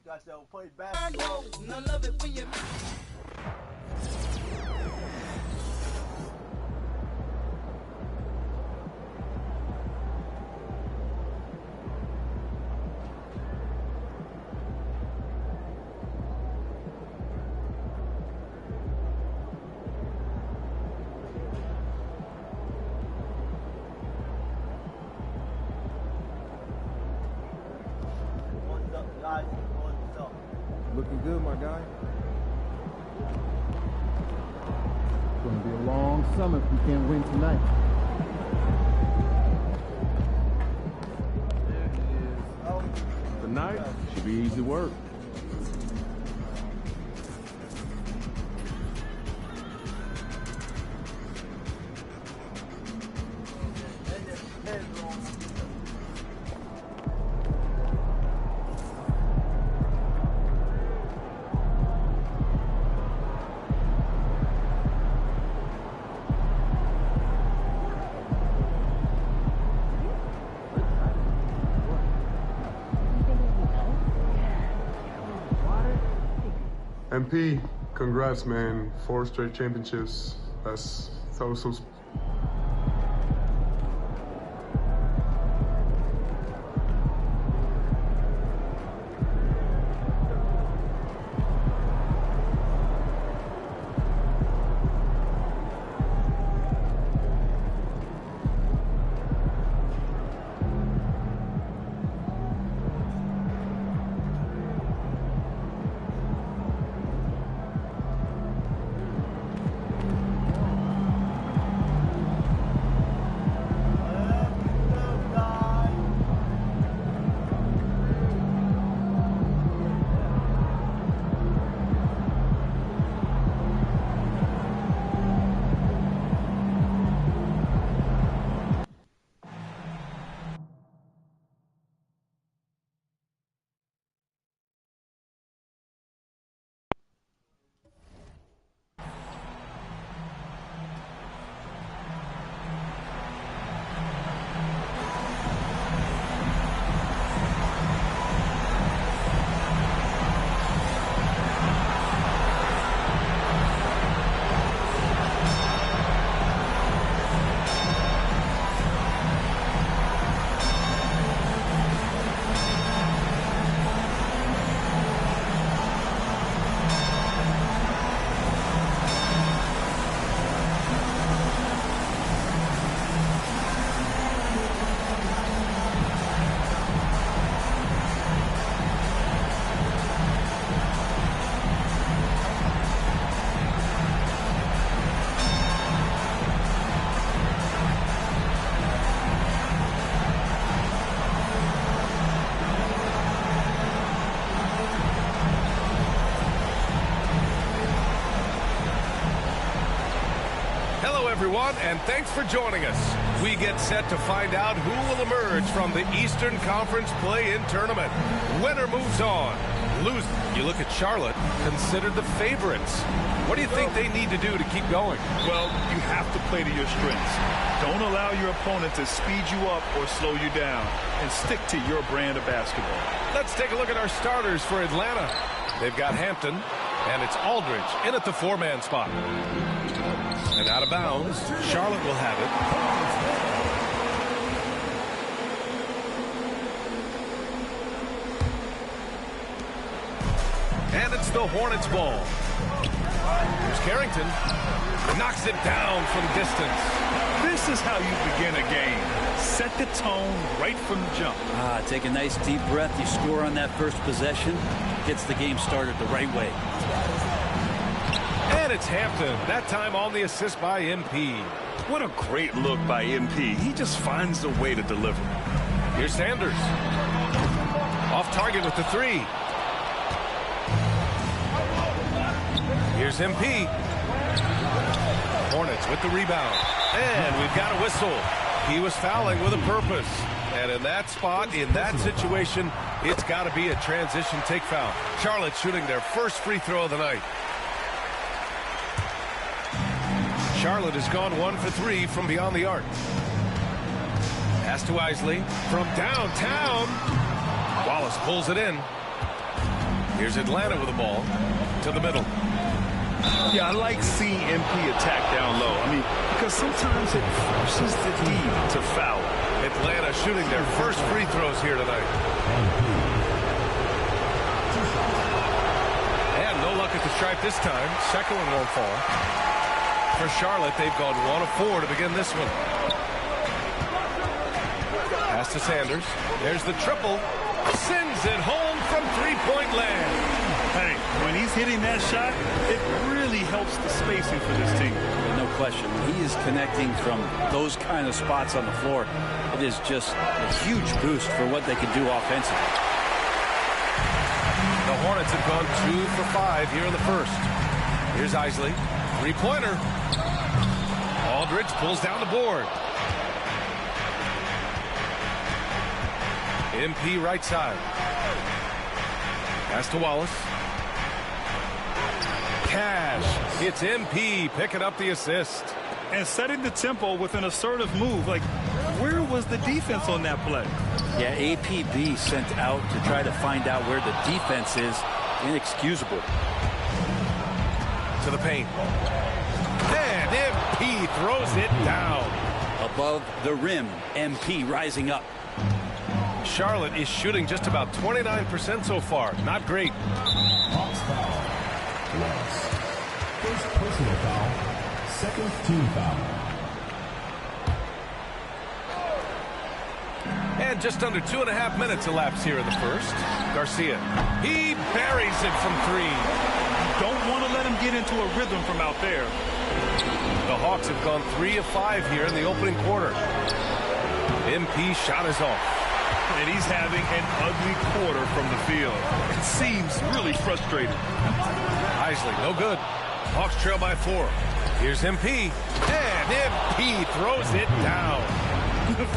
got to play basketball. I love it when you. Looking good, my guy. It's going to be a long summer if we can't win tonight. There he is. Tonight should be easy work. MP, congrats, man. 4 straight championships. That's so everyone, and thanks for joining us. We get set to find out who will emerge from the Eastern Conference play-in tournament. Winner moves on. Loser, you look at Charlotte, considered the favorites. What do you think they need to do to keep going? Well, you have to play to your strengths. Don't allow your opponent to speed you up or slow you down, and stick to your brand of basketball. Let's take a look at our starters for Atlanta. They've got Hampton, and it's Aldridge in at the 4-man spot. And out of bounds, Charlotte will have it. And it's the Hornets ball. Here's Carrington. Knocks it down from distance. This is how you begin a game. Set the tone right from the jump. Take a nice deep breath. You score on that first possession. Gets the game started the right way. And it's Hampton, that time on the assist by MP. What a great look by MP. He just finds a way to deliver. Here's Sanders. Off target with the 3. Here's MP. Hornets with the rebound. And we've got a whistle. He was fouling with a purpose. And in that spot, in that situation, it's got to be a transition take foul. Charlotte shooting their first free throw of the night. Charlotte has gone 1 for 3 from beyond the arc. Pass to Isley from downtown. Wallace pulls it in. Here's Atlanta with the ball to the middle. Yeah, I like seeing MP attack down low. I mean, because sometimes it forces the D to foul. Atlanta shooting their first free throws here tonight. And no luck at the stripe this time. Second one won't fall. For Charlotte, they've gone 1 of 4 to begin this one. Pass to Sanders. There's the triple. Sends it home from three-point land. Hey, when he's hitting that shot, it really helps the spacing for this team. No question. He is connecting from those kind of spots on the floor. It is just a huge boost for what they can do offensively. The Hornets have gone 2 for 5 here in the first. Here's Isley. Three-pointer. Aldridge pulls down the board. MP right side. Pass to Wallace. Cash. It's MP picking up the assist. And setting the tempo with an assertive move. Like, where was the defense on that play? Yeah, APB sent out to try to find out where the defense is. Inexcusable. To the paint. And MP throws it down. Above the rim, MP rising up. Charlotte is shooting just about 29% so far. Not great. Hawks foul. Loss. First personal foul. Second team foul. And just under 2.5 minutes elapsed here in the first. Garcia. He buries it from 3. Don't want to let him get into a rhythm from out there. The Hawks have gone 3 of 5 here in the opening quarter. MP shot is off. And he's having an ugly quarter from the field. It seems really frustrating. Isley, no good. Hawks trail by 4. Here's MP. And MP throws it down.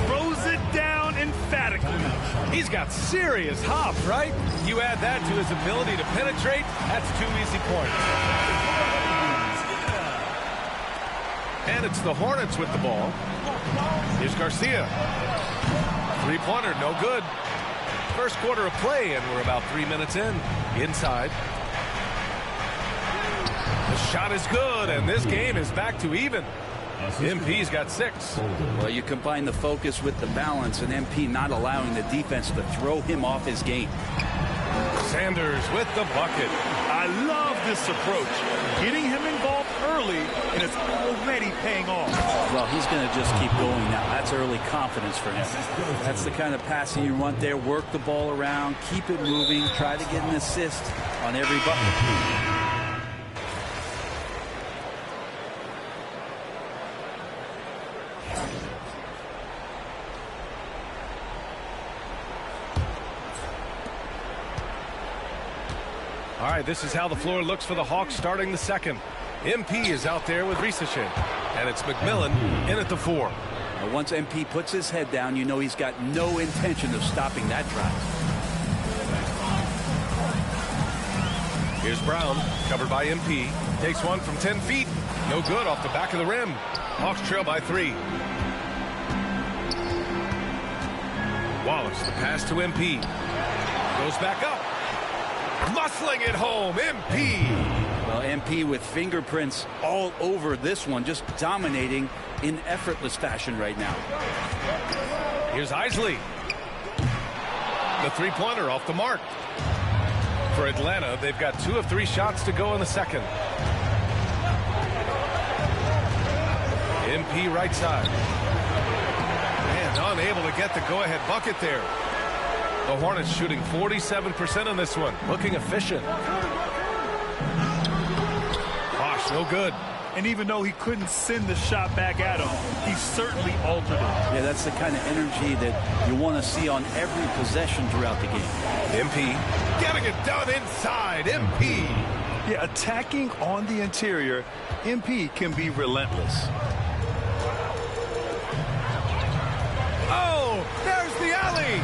Throws it down emphatically. He's got serious hop, right? You add that to his ability to penetrate, that's 2 easy points. And it's the Hornets with the ball. Here's Garcia. Three-pointer, no good. First quarter of play, and we're about 3 minutes in. Inside. The shot is good, and this game is back to even. MP's got 6. Well, you combine the focus with the balance, and MP not allowing the defense to throw him off his game. Sanders with the bucket. I love this approach. Getting him involved early, and it's already paying off. Well, he's going to just keep going now. That's early confidence for him. That's the kind of passing you want there. Work the ball around, keep it moving, try to get an assist on every bucket. All right, this is how the floor looks for the Hawks starting the second. MP is out there with Risachet, and it's McMillan in at the 4. Now, once MP puts his head down, you know he's got no intention of stopping that drive. Here's Brown, covered by MP. Takes one from 10 feet. No good off the back of the rim. Hawks trail by 3. Wallace, the pass to MP. Goes back up. Muscling it home, MP. Well, MP with fingerprints all over this one, just dominating in effortless fashion right now. Here's Isley. The three-pointer off the mark. For Atlanta, they've got 2 of 3 shots to go in the second. MP right side. And unable to get the go-ahead bucket there. The Hornets shooting 47% on this one. Looking efficient. Bosh, no good. And even though he couldn't send the shot back at him, he certainly altered it. Yeah, that's the kind of energy that you want to see on every possession throughout the game. MP getting it done inside. MP. Yeah, attacking on the interior, MP can be relentless. Oh, there's the alley.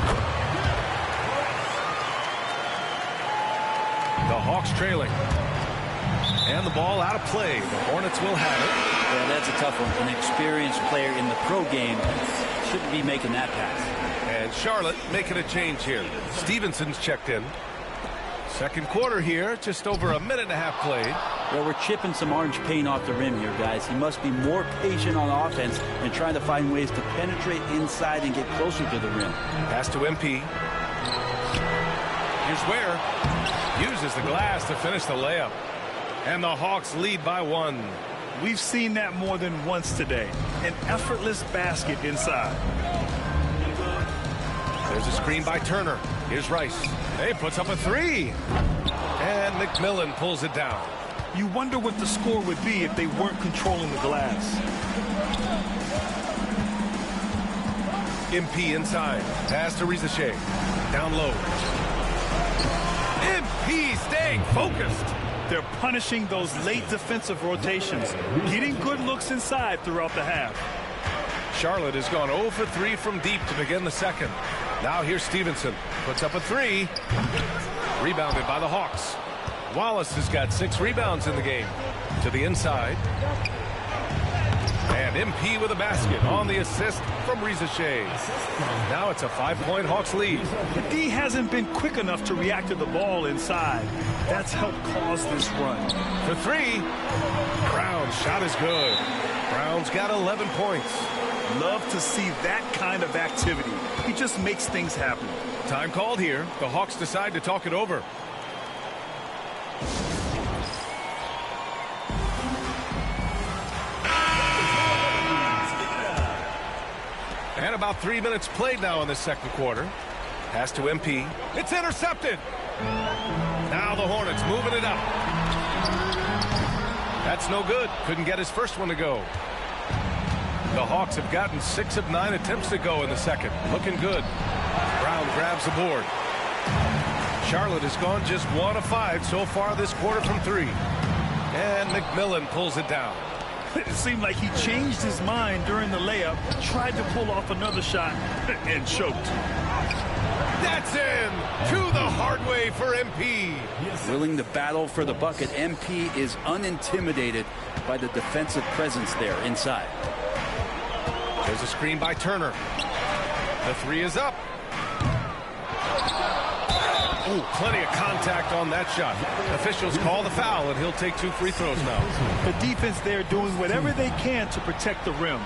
The Hawks trailing. And the ball out of play. The Hornets will have it. Yeah, that's a tough one. An experienced player in the pro game shouldn't be making that pass. And Charlotte making a change here. Stevenson's checked in. Second quarter here, just over a minute and a half played. Well, we're chipping some orange paint off the rim here, guys. He must be more patient on offense and trying to find ways to penetrate inside and get closer to the rim. Pass to MP. Here's Ware. Uses the glass to finish the layup. And the Hawks lead by 1. We've seen that more than once today. An effortless basket inside. There's a screen by Turner. Here's Rice. He puts up a 3. And McMillan pulls it down. You wonder what the score would be if they weren't controlling the glass. MP inside. Pass to Rizachet. Down low. MP staying focused. They're punishing those late defensive rotations, getting good looks inside throughout the half. Charlotte has gone 0 for 3 from deep to begin the second. Now here's Stevenson. Puts up a 3. Rebounded by the Hawks. Wallace has got 6 rebounds in the game. To the inside. And MP with a basket on the assist from Rizachet. Now it's a 5-point Hawks lead. The D hasn't been quick enough to react to the ball inside. That's helped cause this run. For 3. Brown's shot is good. Brown's got 11 points. Love to see that kind of activity. He just makes things happen. Time called here. The Hawks decide to talk it over. And about 3 minutes played now in the second quarter. Pass to MP. It's intercepted. Now the Hornets moving it up. That's no good. Couldn't get his first one to go. The Hawks have gotten 6 of 9 attempts to go in the second. Looking good. Brown grabs the board. Charlotte has gone just 1 of 5 so far this quarter from 3. And McMillan pulls it down. It seemed like he changed his mind during the layup, tried to pull off another shot, and choked. That's in to the hard way for MP. Willing to battle for the bucket, MP is unintimidated by the defensive presence there inside. There's a screen by Turner. The 3 is up. Ooh, plenty of contact on that shot. Officials call the foul, and he'll take 2 free throws now. The defense there doing whatever they can to protect the rim.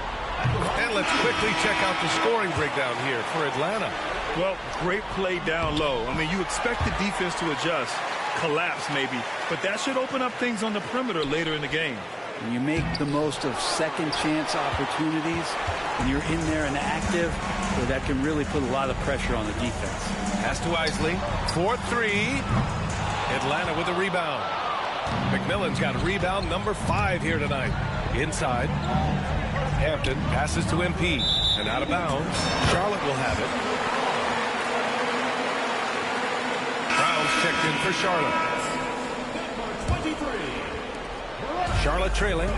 And let's quickly check out the scoring breakdown here for Atlanta. Well, great play down low. I mean, you expect the defense to adjust, collapse maybe, but that should open up things on the perimeter later in the game. When you make the most of second chance opportunities, when you're in there and active, so that can really put a lot of pressure on the defense. Pass to Isley. 4-3. Atlanta with a rebound. McMillan's got rebound number 5 here tonight. Inside. Hampton passes to MP. And out of bounds. Charlotte will have it. Brown's checked in for Charlotte. Charlotte trailing.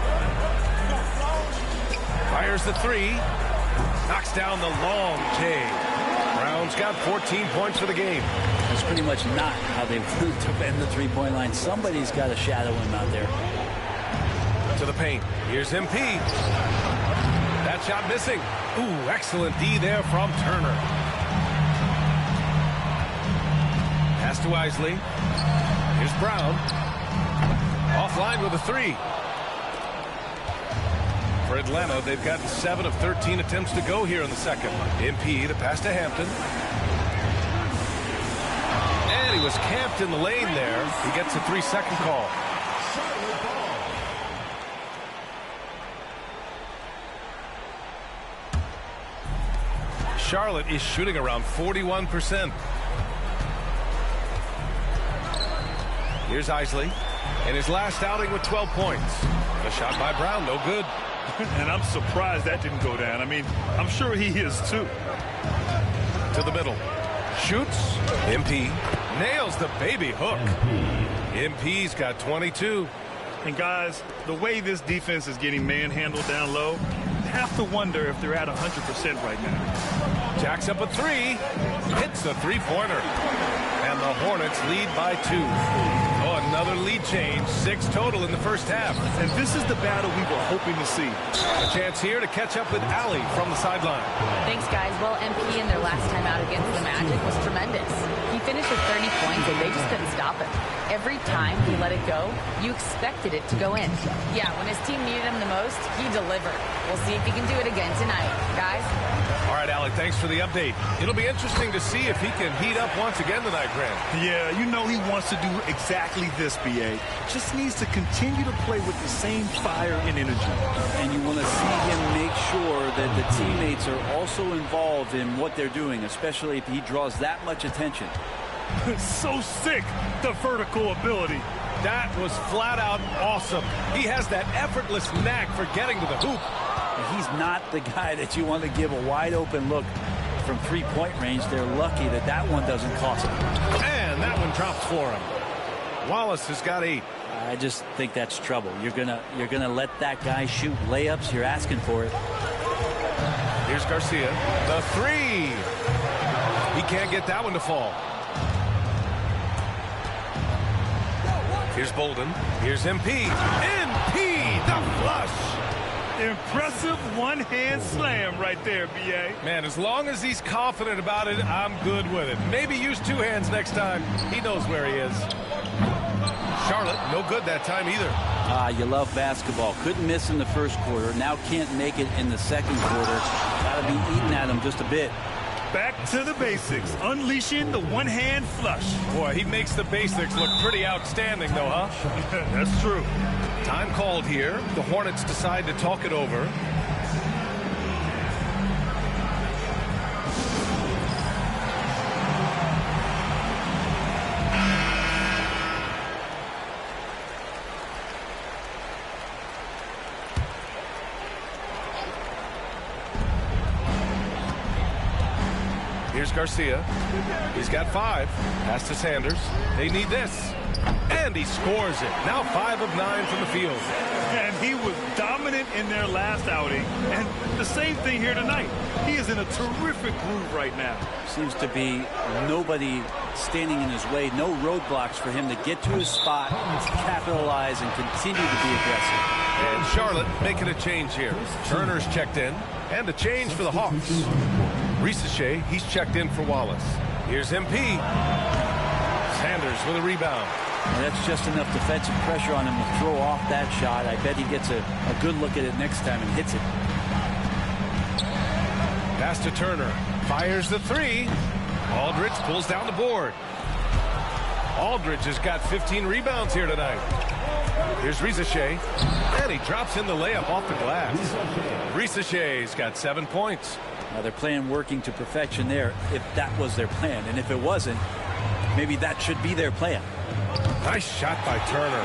Fires the 3. Knocks down the long J. Brown's got 14 points for the game. That's pretty much not how they want to bend the three-point line. Somebody's got to shadow him out there. To the paint. Here's MP. That shot missing. Ooh, excellent D there from Turner. Pass to Isley. Here's Brown. Offline with a 3. For Atlanta, they've gotten 7 of 13 attempts to go here in the second. MP, the pass to Hampton. And he was camped in the lane there. He gets a 3-second call. Charlotte is shooting around 41%. Here's Isley. In his last outing with 12 points. A shot by Brown, no good. And I'm surprised that didn't go down. I mean, I'm sure he is too. To the middle. Shoots. MP nails the baby hook. MP's got 22. And guys, the way this defense is getting manhandled down low, you have to wonder if they're at 100% right now. Jacks up a 3. Hits the 3-pointer. And the Hornets lead by 2. Oh, another lead change. 6 total in the first half. And this is the battle we were hoping to see. A chance here to catch up with Allie from the sideline. Thanks, guys. Well, MP in their last time out against the Magic was tremendous. He finished with 30 points said they just couldn't stop him. Every time he let it go, you expected it to go in. Yeah, when his team needed him the most, he delivered. We'll see if he can do it again tonight. Guys? All right, Alec, thanks for the update. It'll be interesting to see if he can heat up once again tonight, Grant. Yeah, you know he wants to do exactly this, B.A. Just needs to continue to play with the same fire and energy. And you want to see him make sure that the teammates are also involved in what they're doing, especially if he draws that much attention. So sick, the vertical ability. That was flat out awesome. He has that effortless knack for getting to the hoop. He's not the guy that you want to give a wide open look from three-point range. They're lucky that that one doesn't cost him. And that one drops for him. Wallace has got 8. I just think that's trouble. You're gonna let that guy shoot layups. You're asking for it. Here's Garcia. The 3. He can't get that one to fall. Here's Bolden. Here's MP. MP, the flush. Impressive one-hand slam right there, B.A. Man, as long as he's confident about it, I'm good with it. Maybe use 2 hands next time. He knows where he is. Charlotte, no good that time either. You love basketball. Couldn't miss in the first quarter. Now can't make it in the second quarter. Got to be eating at him just a bit. Back to the basics, unleashing the one-hand flush. Boy, he makes the basics look pretty outstanding, though, huh? That's true. Time called here. The Hornets decide to talk it over. Here's Garcia. He's got 5. Pass to Sanders. They need this. And he scores it. Now 5 of 9 from the field. And he was dominant in their last outing. And the same thing here tonight. He is in a terrific groove right now. Seems to be nobody standing in his way. No roadblocks for him to get to his spot, capitalize, and continue to be aggressive. And Charlotte making a change here. Turner's checked in. And a change for the Hawks. Ricochet, he's checked in for Wallace. Here's MP. Sanders with a rebound. And that's just enough defensive pressure on him to throw off that shot. I bet he gets a good look at it next time and hits it. Pass to Turner. Fires the 3. Aldridge pulls down the board. Aldridge has got 15 rebounds here tonight. Here's Ricochet. And he drops in the layup off the glass. Ricochet's got 7 points. Now they're playing working to perfection there, if that was their plan. And if it wasn't, maybe that should be their plan. Nice shot by Turner.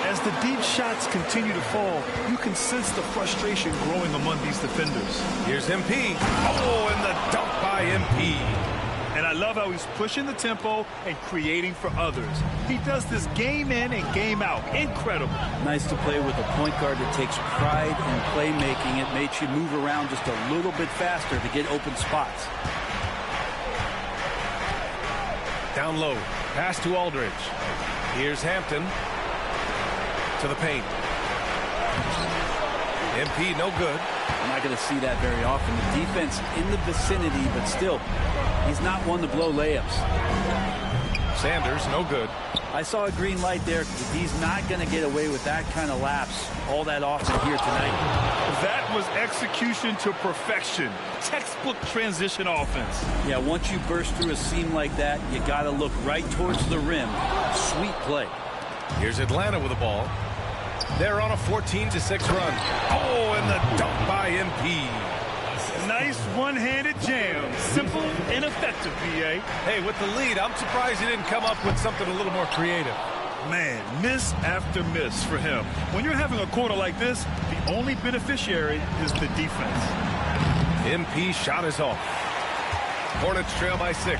As the deep shots continue to fall, you can sense the frustration growing among these defenders. Here's MP. Oh, and the dunk by MP. And I love how he's pushing the tempo and creating for others. He does this game in and game out. Incredible. Nice to play with a point guard that takes pride in playmaking. It makes you move around just a little bit faster to get open spots. Down low. Pass to Aldridge. Here's Hampton. To the paint. MP no good. I'm not going to see that very often. The defense in the vicinity, but still, he's not one to blow layups. Sanders no good. I saw a green light there. He's not going to get away with that kind of lapse all that often here tonight. That was execution to perfection. Textbook transition offense. Yeah, once you burst through a seam like that, you got to look right towards the rim. Sweet play. Here's Atlanta with the ball. They're on a 14-6 run. Oh, and the dunk by MP. Nice one-handed jam. Simple and effective, B.A. Hey, with the lead, I'm surprised he didn't come up with something a little more creative. Man, miss after miss for him. When you're having a quarter like this, the only beneficiary is the defense. MP shot is off. Hornets trail by 6.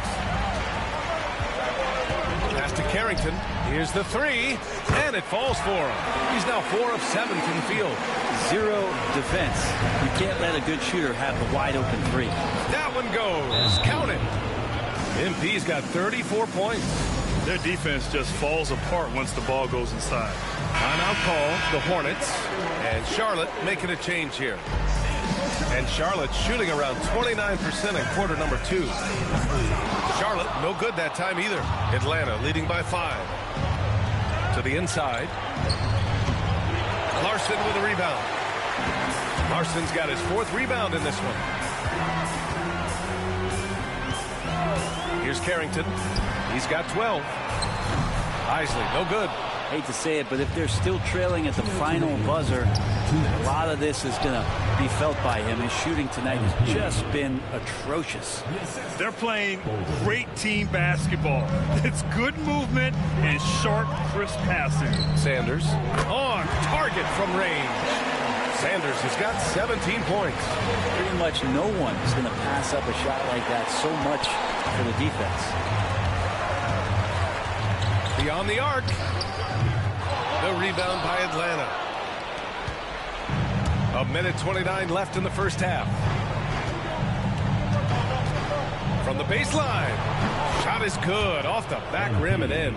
Pass to Carrington. Here's the 3, and it falls for him. He's now 4 of 7 from the field. 0 defense. You can't let a good shooter have the wide open 3. That one goes. Count it. MP's got 34 points. Their defense just falls apart once the ball goes inside. Timeout call, the Hornets, and Charlotte making a change here. And Charlotte shooting around 29% in quarter number 2. Charlotte, no good that time either. Atlanta leading by 5. To the inside. Larson with a rebound. Larson's got his 4th rebound in this one. Here's Carrington. He's got 12. Isley, no good. Hate to say it, but if they're still trailing at the final buzzer, a lot of this is going to be felt by him. His shooting tonight has just been atrocious. They're playing great team basketball. It's good movement and sharp, crisp passing. Sanders on target from range. Sanders has got 17 points. Pretty much no one is going to pass up a shot like that so much for the defense. Beyond the arc. The rebound by Atlanta. 1:29 left in the first half. From the baseline. Shot is good. Off the back rim and in.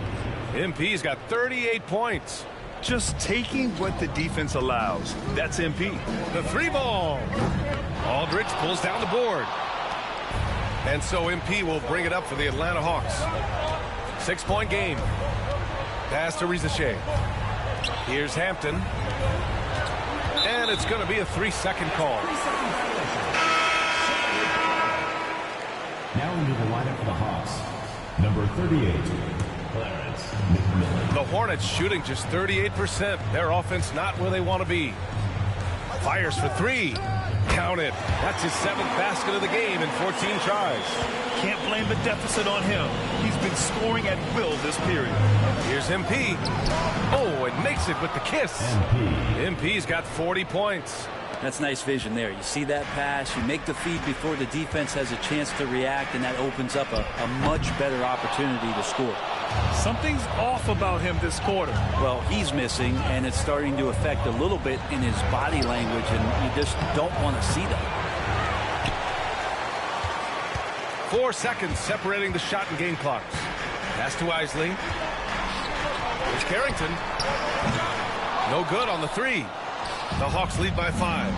MP's got 38 points. Just taking what the defense allows. That's MP. The 3 ball. Aldridge pulls down the board. And so MP will bring it up for the Atlanta Hawks. 6-point game. Pass to Rizachet. Here's Hampton. And it's going to be a 3-second call. Now into the lineup for the Hawks. Number 38, Clarence McMillan. The Hornets shooting just 38%. Their offense not where they want to be. Fires for 3. Count it. That's his 7th basket of the game in 14 tries. Can't blame the deficit on him. He's been scoring at will this period. Here's MP. Oh, and makes it with the kiss. MP's got 40 points. That's nice vision there. You see that pass, you make the feed before the defense has a chance to react, and that opens up a much better opportunity to score. Something's off about him this quarter. Well, he's missing, and it's starting to affect a little bit in his body language, and you just don't want to see that. 4 seconds separating the shot and game clocks. Pass to Isley. It's Carrington. No good on the 3. The Hawks lead by 5.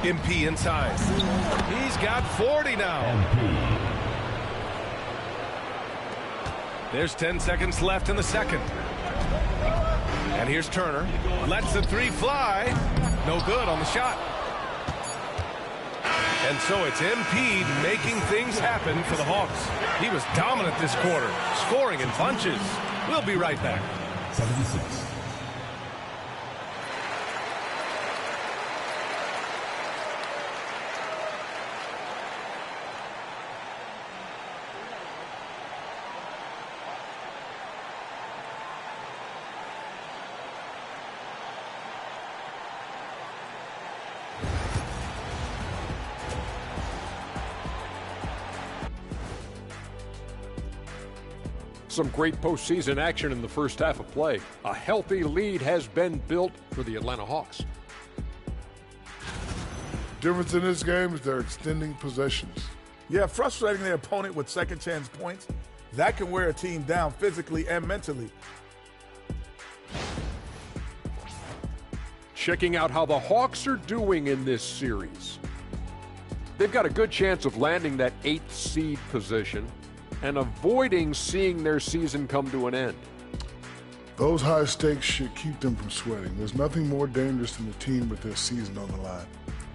MP inside. He's got 40 now. There's 10 seconds left in the second. And here's Turner. Lets the 3 fly. No good on the shot. And so it's MP making things happen for the Hawks. He was dominant this quarter, scoring in bunches. We'll be right back. 76. Some great postseason action in the first half of play. A healthy lead has been built for the Atlanta Hawks. Difference in this game is they're extending possessions. Yeah, frustrating their opponent with second chance points. That can wear a team down physically and mentally. Checking out how the Hawks are doing in this series. They've got a good chance of landing that 8th seed position and avoiding seeing their season come to an end. Those high stakes should keep them from sweating. There's nothing more dangerous than a team with their season on the line.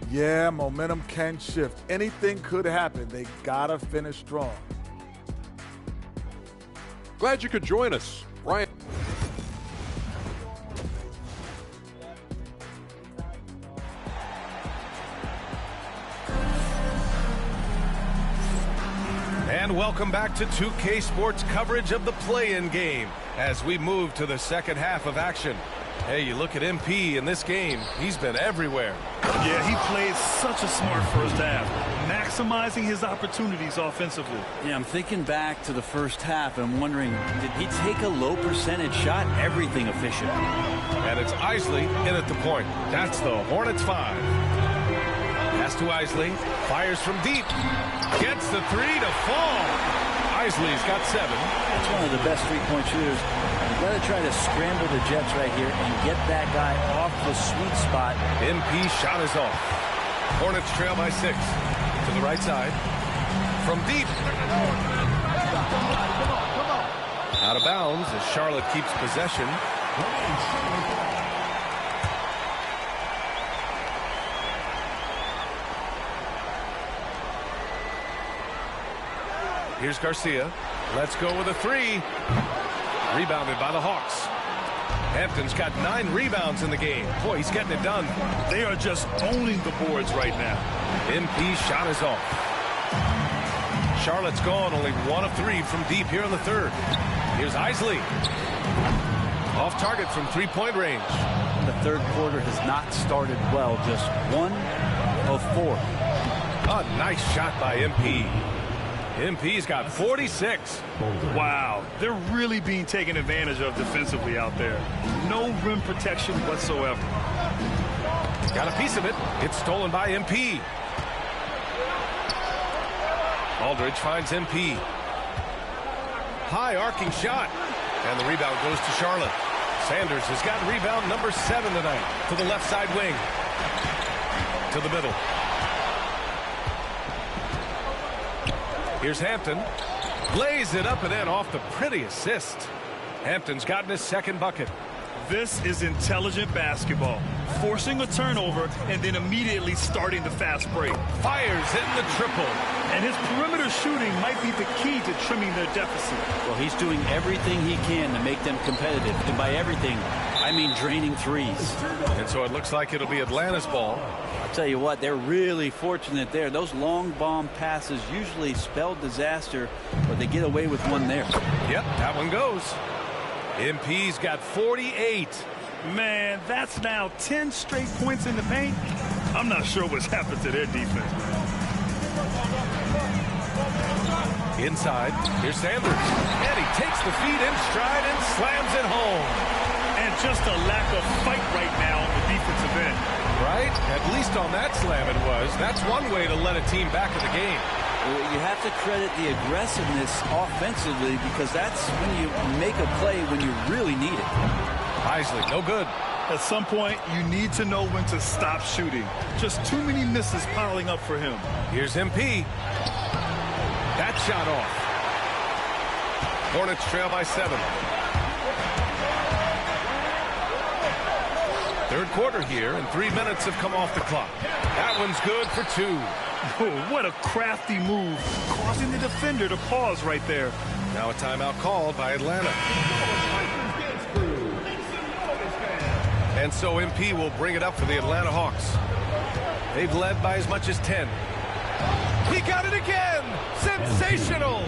Yeah, momentum can shift. Anything could happen. They gotta finish strong. Glad you could join us, Ryan. And welcome back to 2K Sports coverage of the play-in game as we move to the second half of action. Hey, you look at MP in this game, he's been everywhere. Yeah, he played such a smart first half, maximizing his opportunities offensively. Yeah, I'm thinking back to the first half and wondering, did he take a low percentage shot? Everything efficient. And it's Isley in at the point. That's the Hornets 5. Pass to Isley, fires from deep, gets the 3 to fall. Isley's got 7. That's one of the best three-point shooters. You've got to try to scramble the Jets right here and get that guy off the sweet spot. MP's shot is off. Hornets trail by 6. To the right side. From deep. Out of bounds as Charlotte keeps possession. Here's Garcia. Let's go with a 3. Rebounded by the Hawks. Hampton's got 9 rebounds in the game. Boy, he's getting it done. They are just owning the boards right now. MP's shot is off. Charlotte's gone only 1 of 3 from deep here in the third. Here's Isley. Off target from three-point range. The third quarter has not started well. Just 1 of 4. A nice shot by MP. MP's got 46. Wow, they're really being taken advantage of defensively out there. No rim protection whatsoever. Got a piece of it. It's stolen by MP. Aldridge finds MP. High arcing shot. And the rebound goes to Charlotte. Sanders has got rebound number 7 tonight. To the left side wing. To the middle. Here's Hampton. Lays it up and in off the pretty assist. Hampton's gotten his second bucket. This is intelligent basketball. Forcing a turnover and then immediately starting the fast break. Fires in the triple. And his perimeter shooting might be the key to trimming their deficit. Well, he's doing everything he can to make them competitive. And by everything, I mean draining threes. And so it looks like it'll be Atlanta's ball. I'll tell you what, they're really fortunate there. Those long bomb passes usually spell disaster, but they get away with one there. Yep, that one goes. MP's got 48. Man, that's now 10 straight points in the paint. I'm not sure what's happened to their defense, man. Inside, here's Sanders. And he takes the feed in stride and slams it home. And just a lack of fight right now on the defensive end. Right? At least on that slam it was. That's one way to let a team back in the game. You have to credit the aggressiveness offensively because that's when you make a play when you really need it. Isley, no good. At some point, you need to know when to stop shooting. Just too many misses piling up for him. Here's MP. That shot off. Hornets trail by 7. Third quarter here, and 3 minutes have come off the clock. That one's good for 2. Oh, what a crafty move, causing the defender to pause right there. Now a timeout called by Atlanta. And so MP will bring it up for the Atlanta Hawks. They've led by as much as 10. He got it again! Sensational!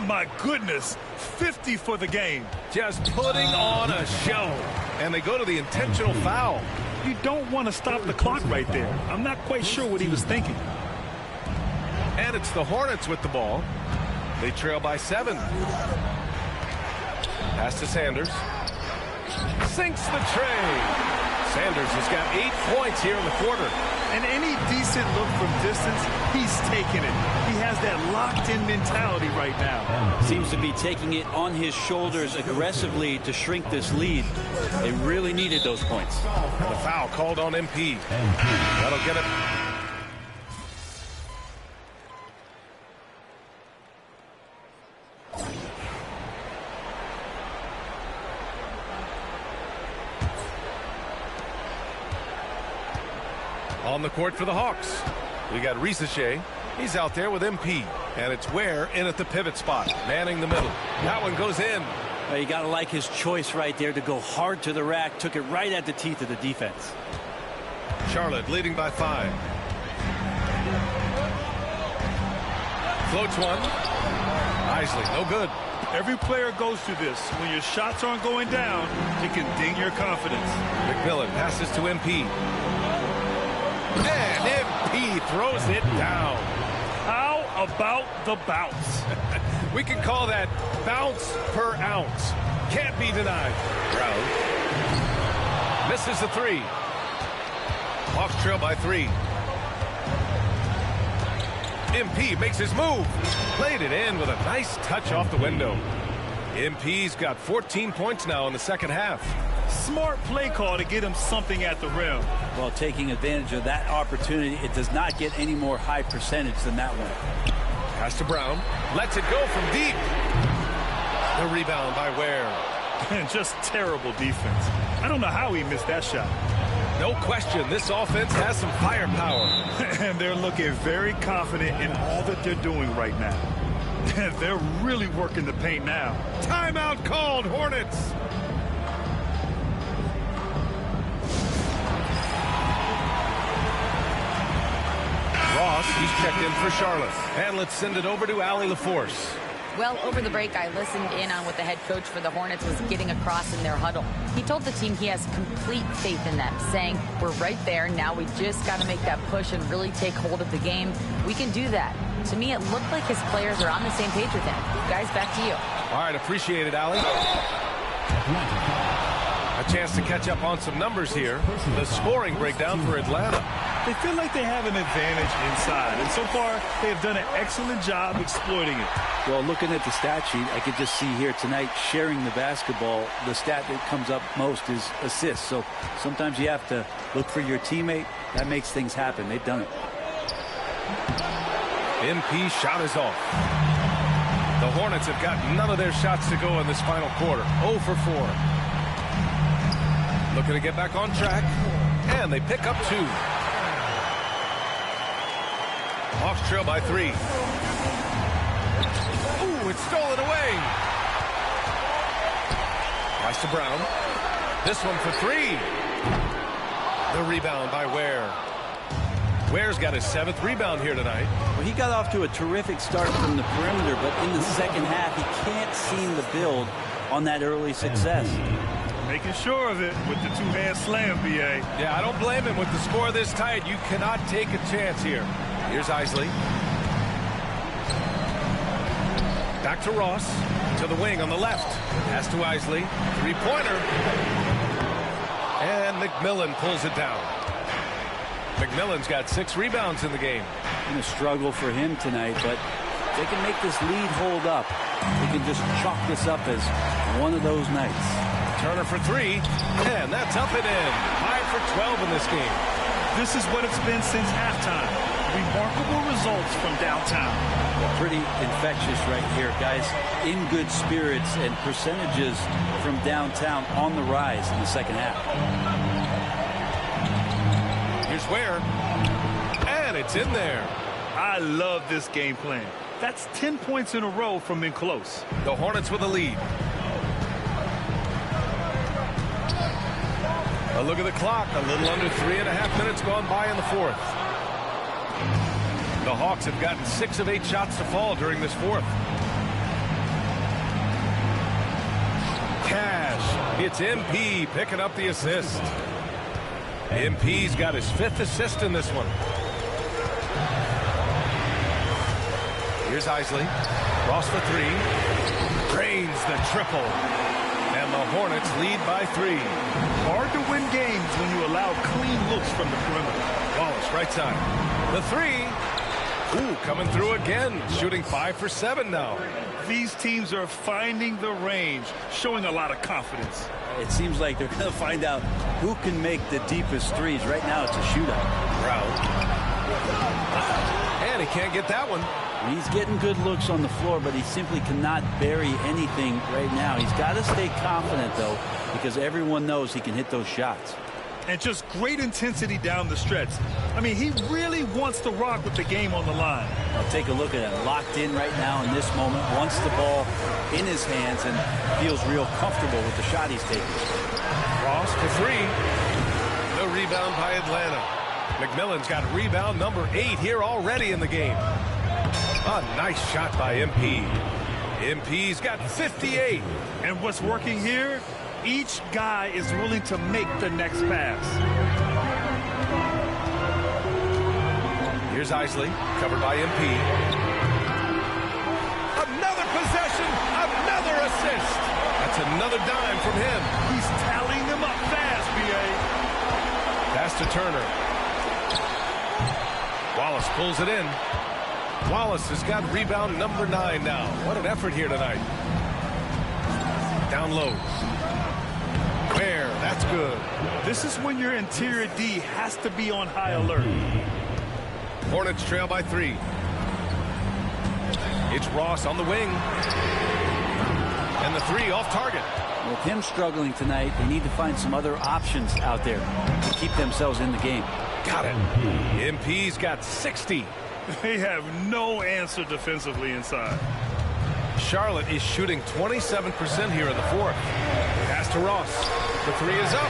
My goodness, 50 for the game. Just putting on a show. And they go to the intentional foul. You don't want to stop the clock right there. I'm not quite sure what he was thinking. And it's the Hornets with the ball. They trail by 7. Pass to Sanders. Sinks the tray. Sanders has got 8 points here in the quarter. And any decent look from distance, he's taking it. He has that locked-in mentality right now. Seems to be taking it on his shoulders aggressively to shrink this lead. They really needed those points. And the foul called on MP. That'll get it. On the court for the Hawks. We got Risache. He's out there with MP. And it's Ware in at the pivot spot, manning the middle. That one goes in. Well, you got to like his choice right there to go hard to the rack. Took it right at the teeth of the defense. Charlotte leading by 5. Floats one. Isley, no good. Every player goes through this. When your shots aren't going down, it can ding your confidence. McMillan passes to MP. And MP throws it down. How about the bounce? We can call that bounce per ounce. Can't be denied. Brown misses the 3. Hawks trail by 3. MP makes his move. Played it in with a nice touch off the window. MP's got 14 points now in the second half. Smart play call to get him something at the rim. Well, taking advantage of that opportunity, it does not get any more high percentage than that one. Pass to Brown. Lets it go from deep. The rebound by Ware. And just terrible defense. I don't know how he missed that shot. No question, this offense has some firepower. And they're looking very confident in all that they're doing right now. They're really working the paint now. Timeout called, Hornets. Ross, he's checked in for Charlotte. And let's send it over to Allie LaForce. Well, over the break, I listened in on what the head coach for the Hornets was getting across in their huddle. He told the team he has complete faith in them, saying, we're right there. Now we just got to make that push and really take hold of the game. We can do that. To me, it looked like his players are on the same page with him. Guys, back to you. All right, appreciate it, Allie. A chance to catch up on some numbers here. The scoring breakdown for Atlanta. They feel like they have an advantage inside, and so far they have done an excellent job exploiting it. Well, looking at the stat sheet, I could just see here tonight sharing the basketball. The stat that comes up most is assists. So sometimes you have to look for your teammate. That makes things happen. They've done it. MP shot is off. The Hornets have got none of their shots to go in this final quarter. 0 for 4. Looking to get back on track. And they pick up 2. Hawks trail by 3. Ooh, it's stolen away. Pass to Brown. This one for 3. The rebound by Ware. Ware's got his 7th rebound here tonight. Well, he got off to a terrific start from the perimeter, but in the second half, he can't seem to build on that early success. Making sure of it with the two-hand slam, B.A. Yeah, I don't blame him. With the score this tight, you cannot take a chance here. Here's Isley. Back to Ross. To the wing on the left. Pass to Isley. 3-pointer. And McMillan pulls it down. McMillan's got 6 rebounds in the game. Been a struggle for him tonight, but if they can make this lead hold up, they can just chalk this up as one of those nights. Turner for 3, and that's up and in. 5 for 12 in this game. This is what it's been since halftime. Remarkable results from downtown. Pretty infectious right here, guys. In good spirits and percentages from downtown on the rise in the second half. Here's Ware. And it's in there. I love this game plan. That's 10 points in a row from in close. The Hornets with a lead. A look at the clock. A little under 3.5 minutes gone by in the fourth. The Hawks have gotten 6 of 8 shots to fall during this fourth. Cash. It's MP picking up the assist. MP's got his 5th assist in this one. Here's Isley. Ross for 3. Drains the triple. And the Hornets lead by 3. Hard to win games when you allow clean looks from the perimeter. Wallace, right side. The 3. Ooh, coming through again. Shooting 5 for 7 now. These teams are finding the range, showing a lot of confidence. It seems like they're going to find out who can make the deepest threes. Right now, it's a shootout. Brown. And he can't get that one. He's getting good looks on the floor, but he simply cannot bury anything right now. He's got to stay confident, though, because everyone knows he can hit those shots. And just great intensity down the stretch. I mean, he really wants to rock with the game on the line. I'll take a look at it. Locked in right now in this moment. Wants the ball in his hands and feels real comfortable with the shot he's taking. Ross for 3. The rebound by Atlanta. McMillan's got rebound number 8 here already in the game. A nice shot by MP. MP's got 58. And what's working here? Each guy is willing to make the next pass. Here's Isley, covered by MP. Another possession, another assist. That's another dime from him. He's tallying them up fast, B.A. Pass to Turner. Wallace pulls it in. Wallace has got rebound number 9 now. What an effort here tonight. Down low. Fair, that's good. This is when your interior D has to be on high alert. Hornets trail by 3. It's Ross on the wing. And the 3 off target. With him struggling tonight, they need to find some other options out there to keep themselves in the game. Got it. MP's got 60. They have no answer defensively inside. Charlotte is shooting 27% here in the 4th. Pass to Ross. The 3 is up.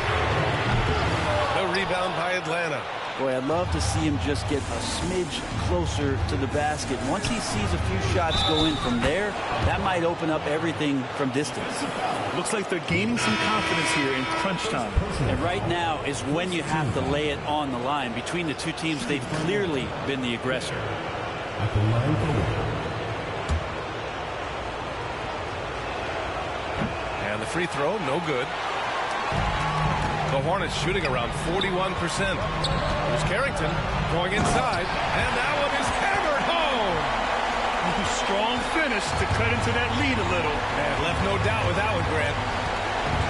The rebound by Atlanta. Boy, I'd love to see him just get a smidge closer to the basket. Once he sees a few shots go in from there, that might open up everything from distance. Looks like they're gaining some confidence here in crunch time. And right now is when you have to lay it on the line. Between the two teams, they've clearly been the aggressor. At the line and the free throw, no good. The Hornets shooting around 41%. Here's Carrington going inside, and that one is hammered home. Strong finish to cut into that lead a little. And left no doubt with that one, Grant.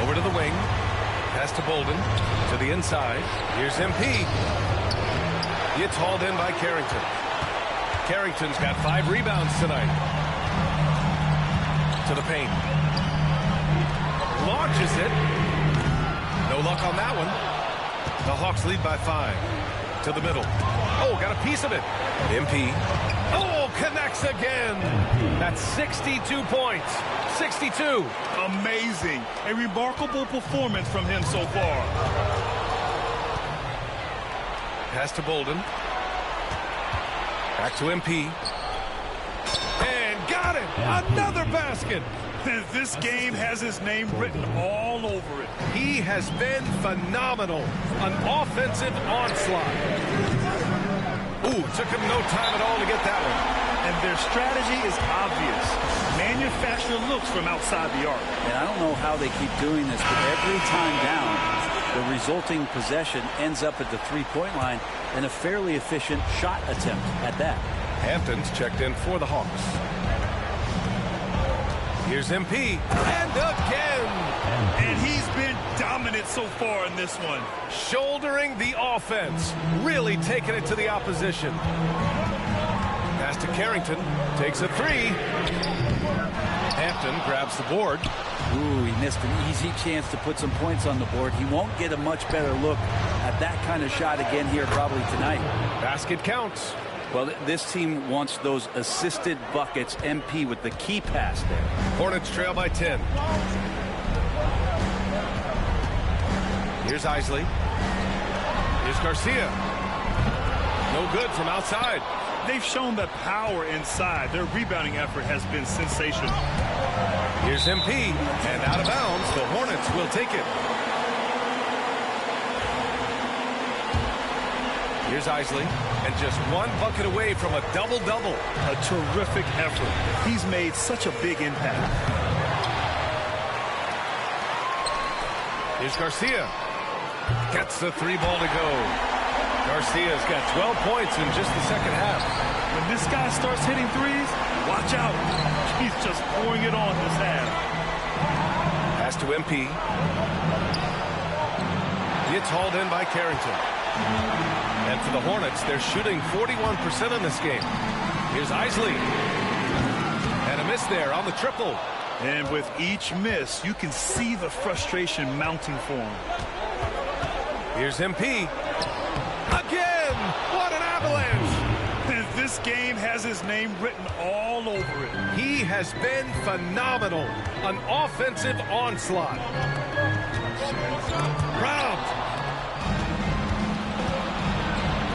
Over to the wing. Pass to Bolden. To the inside. Here's MP. It's hauled in by Carrington. Carrington's got 5 rebounds tonight. To the paint. Launches it. No luck on that one. The Hawks lead by 5. To the middle. Oh, got a piece of it. MP. Oh, connects again. That's 62 points. 62. Amazing. A remarkable performance from him so far. Pass to Bolden. Back to MP. And got it. Another basket. This game has his name written all over it. He has been phenomenal. An offensive onslaught. Ooh, took him no time at all to get that one. And their strategy is obvious. Manufacture looks from outside the arc. And I don't know how they keep doing this, but every time down, the resulting possession ends up at the three-point line and a fairly efficient shot attempt at that. Hampton's checked in for the Hawks. Here's MP, and again! And he's been dominant so far in this one. Shouldering the offense, really taking it to the opposition. Pass to Carrington, takes a 3. Hampton grabs the board. Ooh, he missed an easy chance to put some points on the board. He won't get a much better look at that kind of shot again here probably tonight. Basket counts. Well, this team wants those assisted buckets. MP with the key pass there. Hornets trail by 10. Here's Isley. Here's Garcia. No good from outside. They've shown the power inside. Their rebounding effort has been sensational. Here's MP, and out of bounds, the Hornets will take it. Here's Isley, and just one bucket away from a double-double. A terrific effort. He's made such a big impact. Here's Garcia. Gets the 3-ball to go. Garcia's got 12 points in just the second half. When this guy starts hitting threes, watch out. He's just pouring it on this half. Pass to MP. It's hauled in by Carrington. And for the Hornets, they're shooting 41% in this game. Here's Isley. And a miss there on the triple. And with each miss, you can see the frustration mounting for him. Here's MP. Again! What an avalanche! And this game has his name written all over it. He has been phenomenal. An offensive onslaught. Robbed.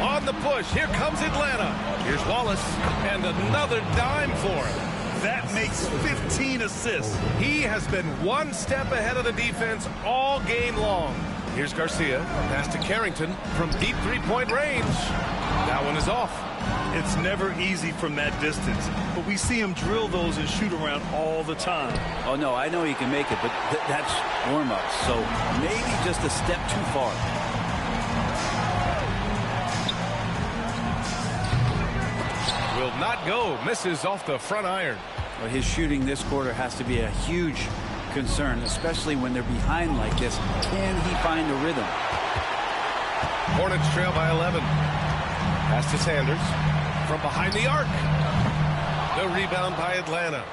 On the push, here comes Atlanta. Here's Wallace, and another dime for him. That makes 15 assists. He has been one step ahead of the defense all game long. Here's Garcia, pass to Carrington from deep three-point range. That one is off. It's never easy from that distance, but we see him drill those and shoot around all the time. Oh, no, I know he can make it, but that's warm-up, so maybe just a step too far. Will will not go. Misses off the front iron. Well, his shooting this quarter has to be a huge concern, especially when they're behind like this. Can he find a rhythm? Hornets trail by 11. Pass to Sanders. From behind the arc. The rebound by Atlanta.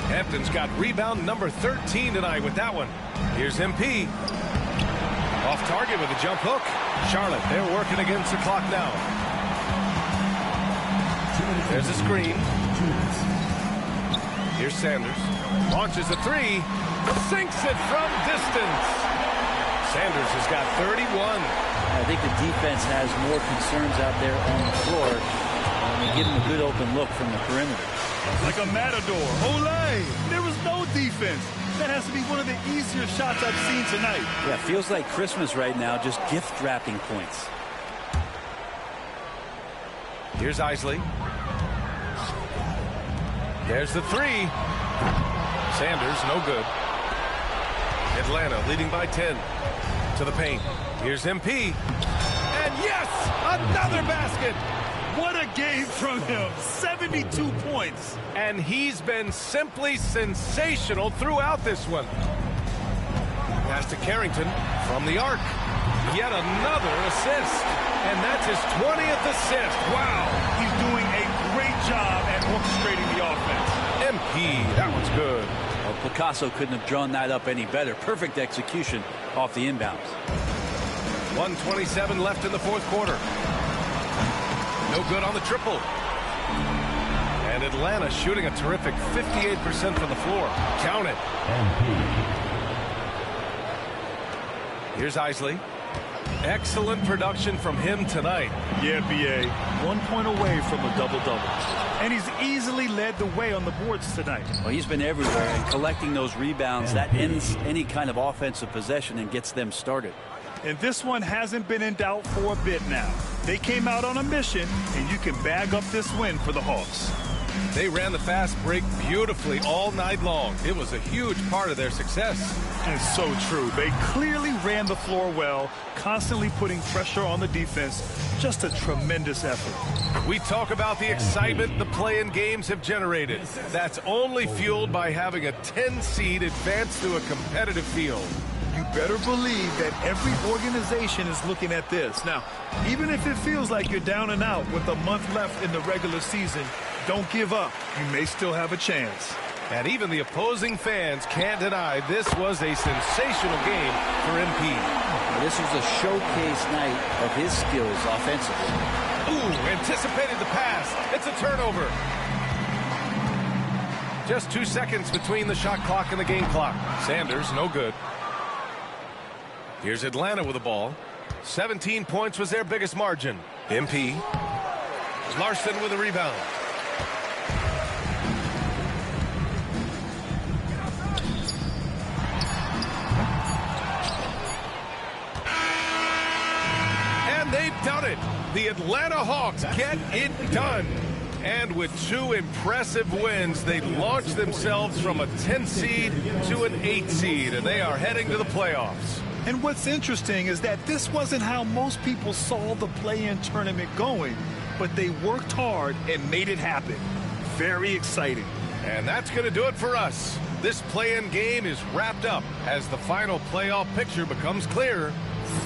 Hampton's got rebound number 13 tonight with that one. Here's MP. Off target with a jump hook. Charlotte, they're working against the clock now. There's a screen. Here's Sanders. Launches a three. Sinks it from distance. Sanders has got 31. I think the defense has more concerns out there on the floor. They give him a good open look from the perimeter. Like a matador. Olay! There was no defense. That has to be one of the easier shots I've seen tonight. Yeah, feels like Christmas right now, just gift wrapping points. Here's Isley. There's the three. Sanders, no good. Atlanta leading by 10 to the paint. Here's MP. And yes, another basket. What a game from him. 72 points. And he's been simply sensational throughout this one. Pass to Carrington from the arc. Yet another assist. And that's his 20th assist. Wow. He's doing a great job at orchestrating the offense. MP, that one's good. Well, Picasso couldn't have drawn that up any better. Perfect execution off the inbounds. 1:27 left in the fourth quarter. No good on the triple. And Atlanta shooting a terrific 58% from the floor. Count it. Here's Isley. Excellent production from him tonight. Yeah, B.A. 1 point away from a double-double. And he's easily led the way on the boards tonight. Well, he's been everywhere, and collecting those rebounds, that ends any kind of offensive possession and gets them started. And this one hasn't been in doubt for a bit now. They came out on a mission, and you can bag up this win for the Hawks. They ran the fast break beautifully all night long. It was a huge part of their success. And so true. They clearly ran the floor well, constantly putting pressure on the defense. Just a tremendous effort. We talk about the excitement the play-in games have generated. That's only fueled by having a 10 seed advance through a competitive field. You better believe that every organization is looking at this. Now, even if it feels like you're down and out with a month left in the regular season, don't give up. You may still have a chance. And even the opposing fans can't deny this was a sensational game for MP. Well, this was a showcase night of his skills offensively. Ooh, anticipated the pass. It's a turnover. Just 2 seconds between the shot clock and the game clock. Sanders, no good. Here's Atlanta with the ball. 17 points was their biggest margin. MP. Larson with a rebound. And they've done it. The Atlanta Hawks get it done. And with 2 impressive wins, they launched themselves from a 10 seed to an 8 seed, and they are heading to the playoffs. And what's interesting is that this wasn't how most people saw the play-in tournament going, but they worked hard and made it happen. Very exciting. And that's going to do it for us. This play-in game is wrapped up as the final playoff picture becomes clearer.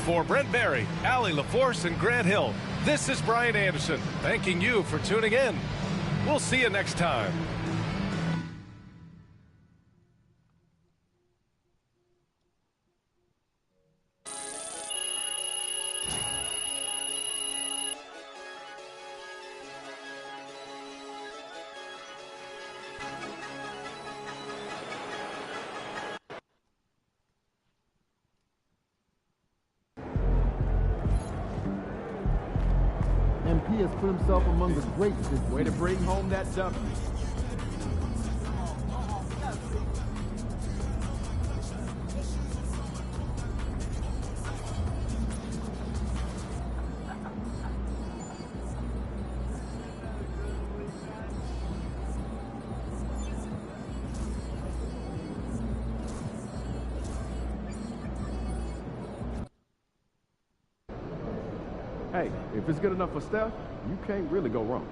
For Brent Barry, Allie LaForce, and Grant Hill, this is Brian Anderson, thanking you for tuning in. We'll see you next time. MP has put himself among the greats. Way to bring home that W. Hey, if it's good enough for Steph, you can't really go wrong.